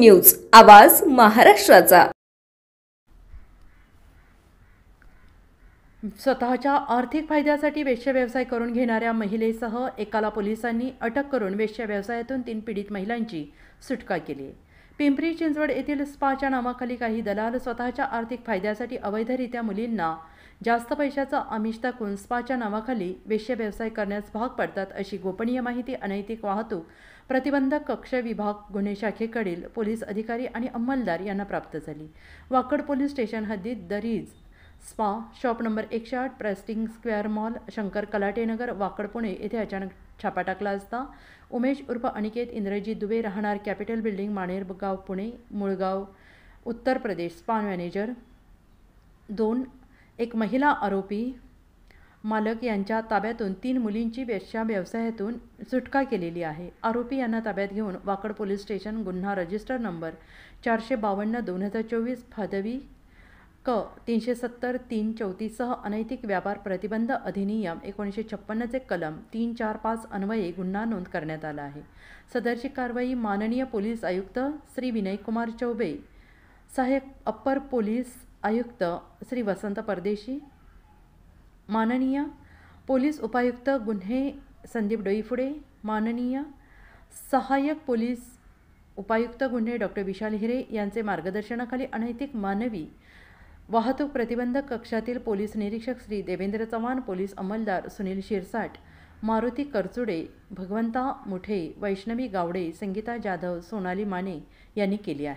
News, आवाज महाराष्ट्राचा। स्वतःच्या आर्थिक फायद्यासाठी वेश्या व्यवसाय करून घेणाऱ्या महिलेसह एकाला पोलिसांनी अटक करून वेश्या व्यवसायातून 3 पीडित महिलांची सुटका केली आहे। पिंपरी चिंचवड येथील स्पाच्या नावाखाली काही दलाल स्वतःच्या आर्थिक फायद्यासाठी अवैधरित्या मुलींना जास्त पैशाचं आमिष दाखवून स्पाच्या नावाखाली वेश्या व्यवसाय करण्यास भाग पडतात, अशी गोपनीय माहिती अनैतिक वाहतूक प्रतिबंधक कक्ष विभाग गुन्हे शाखेकडील पोलीस अधिकारी आणि अंमलदार यांना प्राप्त झाली। वाकड पोलीस स्टेशन हद्दीत दरीज spa shop number 108 Prestige square mall, Shankar Kalate Nagar, Wakad Pune येथे अचानक छापा टाकला असता उमेश उर्फ अनिकेत इंद्रजीत दुबे राहणार कॅपिटल बिल्डिंग माणेरगाव पुणे मुळगाव उत्तर प्रदेश स्पा मॅनेजर 2 एक महिला आरोपी मालक यांच्या ताब्यातून 3 मुलींची वेश्या व्यवसायातून सुटका केलेली आहे। आरोपी यांना ताब्यात घेऊन वाकड पोलीस स्टेशन गुन्हा रजिस्टर नंबर 452/2024 भादवी क 370-334 सह अनैतिक व्यापार प्रतिबंध अधिनियम 1956 चे कलम 345 अन्वये गुन्हा नोंद करण्यात आला आहे। सदरची कारवाई माननीय पोलीस आयुक्त श्री विनयकुमार चौबे, सहाय्यक अप्पर पोलीस आयुक्त श्री वसंत परदेशी, माननीय पोलीस उपायुक्त गुन्हे संदीप डोईफुडे, माननीय सहाय्यक पोलीस उपायुक्त गुन्हे डॉक्टर विशाल हिरे यांचे मार्गदर्शनाखाली अनैतिक मानवी वाहतूक प्रतिबंधक कक्षातील पोलीस निरीक्षक श्री देवेंद्र चव्हाण, पोलीस अंमलदार सुनील शिरसाट, मारुती करचुडे, भगवंता मुठे, वैष्णवी गावडे, संगीता जाधव, सोनाली माने यांनी केली आहे।